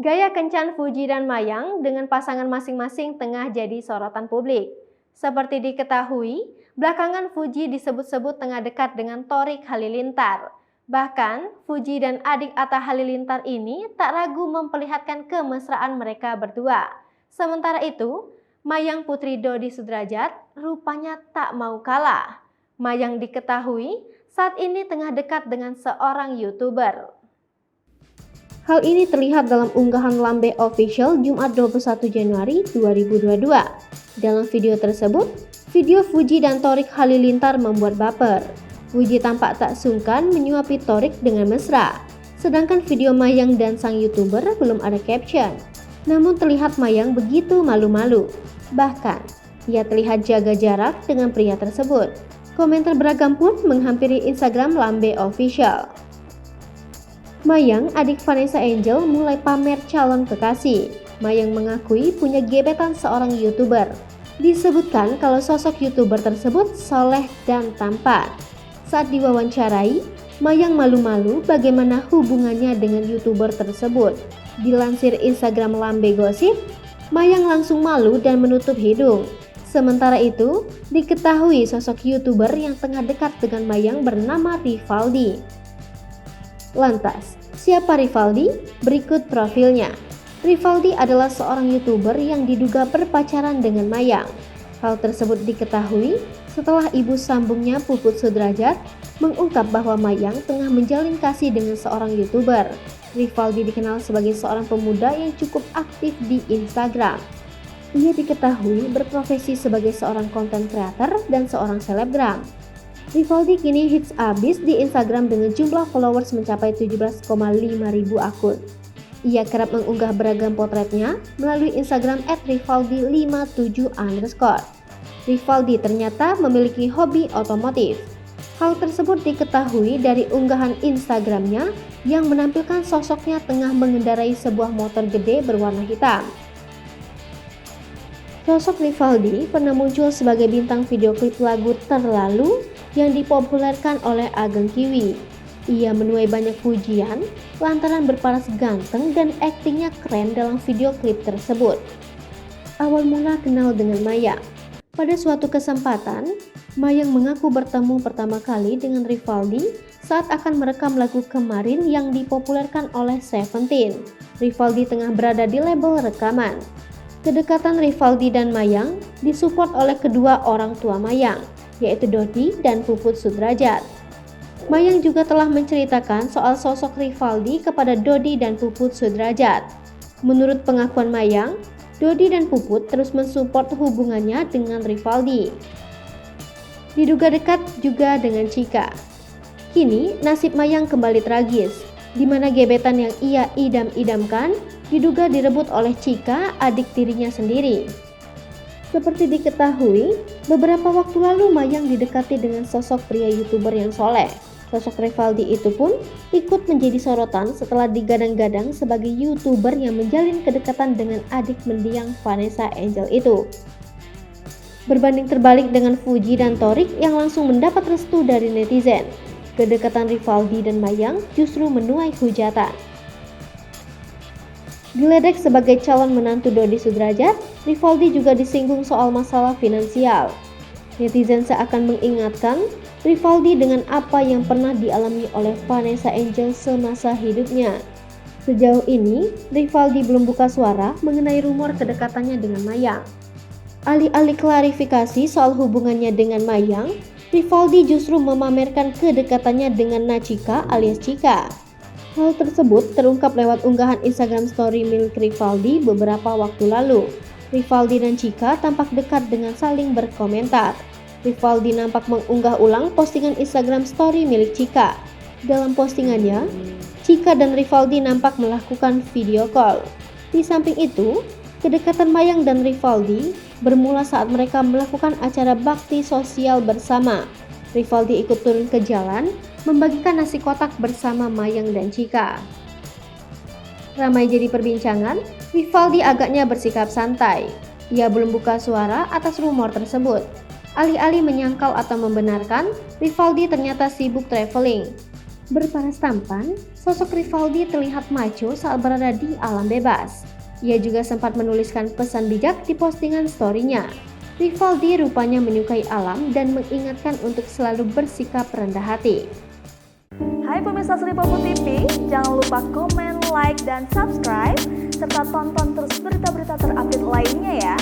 Gaya kencan Fuji dan Mayang dengan pasangan masing-masing tengah jadi sorotan publik. Seperti diketahui, belakangan Fuji disebut-sebut tengah dekat dengan Thorik Halilintar. Bahkan, Fuji dan adik Atta Halilintar ini tak ragu memperlihatkan kemesraan mereka berdua. Sementara itu, Mayang putri Dodi Sudrajat rupanya tak mau kalah. Mayang diketahui saat ini tengah dekat dengan seorang YouTuber. Hal ini terlihat dalam unggahan Lambe Official Jumat 21 Januari 2022. Dalam video tersebut, video Fuji dan Thorik Halilintar membuat baper. Fuji tampak tak sungkan menyuapi Thorik dengan mesra, sedangkan video Mayang dan sang YouTuber belum ada caption. Namun terlihat Mayang begitu malu-malu. Bahkan, ia terlihat jaga jarak dengan pria tersebut. Komentar beragam pun menghampiri Instagram Lambe Official. Mayang, adik Vanessa Angel, mulai pamer calon kekasih. Mayang mengakui punya gebetan seorang YouTuber. Disebutkan kalau sosok YouTuber tersebut soleh dan tampan. Saat diwawancarai, Mayang malu-malu bagaimana hubungannya dengan YouTuber tersebut. Dilansir Instagram Lambe Gosip, Mayang langsung malu dan menutup hidung. Sementara itu, diketahui sosok YouTuber yang tengah dekat dengan Mayang bernama Rivaldi. Lantas, siapa Rivaldi? Berikut profilnya. Rivaldi adalah seorang YouTuber yang diduga berpacaran dengan Mayang. Hal tersebut diketahui setelah ibu sambungnya Puput Sudrajat mengungkap bahwa Mayang tengah menjalin kasih dengan seorang YouTuber. Rivaldi dikenal sebagai seorang pemuda yang cukup aktif di Instagram. Ia diketahui berprofesi sebagai seorang content creator dan seorang selebgram. Rivaldi kini hits abis di Instagram dengan jumlah followers mencapai 17,5 ribu akun. Ia kerap mengunggah beragam potretnya melalui Instagram @rivaldi57_. Rivaldi ternyata memiliki hobi otomotif. Hal tersebut diketahui dari unggahan Instagramnya yang menampilkan sosoknya tengah mengendarai sebuah motor gede berwarna hitam. Sosok Rivaldi pernah muncul sebagai bintang video klip lagu Terlalu yang dipopulerkan oleh Ageng Kiwi. Ia menuai banyak pujian lantaran berparas ganteng dan aktingnya keren dalam video klip tersebut. Awal mula kenal dengan Mayang. Pada suatu kesempatan, Mayang mengaku bertemu pertama kali dengan Rivaldi saat akan merekam lagu Kemarin yang dipopulerkan oleh Seventeen. Rivaldi tengah berada di label rekaman. Kedekatan Rivaldi dan Mayang disupport oleh kedua orang tua Mayang, yaitu Dodi dan Puput Sudrajat. Mayang juga telah menceritakan soal sosok Rivaldi kepada Dodi dan Puput Sudrajat. Menurut pengakuan Mayang, Dodi dan Puput terus mensupport hubungannya dengan Rivaldi. Diduga dekat juga dengan Chika. Kini nasib Mayang kembali tragis, di mana gebetan yang ia idam-idamkan diduga direbut oleh Chika, adik tirinya sendiri. Seperti diketahui, beberapa waktu lalu Mayang didekati dengan sosok pria YouTuber yang soleh. Sosok Rivaldi itu pun ikut menjadi sorotan setelah digadang-gadang sebagai YouTuber yang menjalin kedekatan dengan adik mendiang Vanessa Angel itu. Berbanding terbalik dengan Fuji dan Thorik yang langsung mendapat restu dari netizen, kedekatan Rivaldi dan Mayang justru menuai hujatan. Diledek sebagai calon menantu Dodi Sudrajat, Rivaldi juga disinggung soal masalah finansial. Netizen seakan mengingatkan Rivaldi dengan apa yang pernah dialami oleh Vanessa Angel semasa hidupnya. Sejauh ini, Rivaldi belum buka suara mengenai rumor kedekatannya dengan Mayang. Alih-alih klarifikasi soal hubungannya dengan Mayang, Rivaldi justru memamerkan kedekatannya dengan Nachika alias Chika. Hal tersebut terungkap lewat unggahan Instagram story milik Rivaldi beberapa waktu lalu. Rivaldi dan Chika tampak dekat dengan saling berkomentar. Rivaldi nampak mengunggah ulang postingan Instagram story milik Chika. Dalam postingannya, Chika dan Rivaldi nampak melakukan video call. Di samping itu, kedekatan Mayang dan Rivaldi bermula saat mereka melakukan acara bakti sosial bersama. Rivaldi ikut turun ke jalan, membagikan nasi kotak bersama Mayang dan Chika. Ramai jadi perbincangan, Rivaldi agaknya bersikap santai. Ia belum buka suara atas rumor tersebut. Alih-alih menyangkal atau membenarkan, Rivaldi ternyata sibuk traveling. Berparas tampan, sosok Rivaldi terlihat maco saat berada di alam bebas. Ia juga sempat menuliskan pesan bijak di postingan story-nya. Rivaldi rupanya menyukai alam dan mengingatkan untuk selalu bersikap rendah hati. Hai pemirsa Sri Popo TV, jangan lupa komen, like, dan subscribe, serta tonton terus berita-berita terupdate lainnya ya.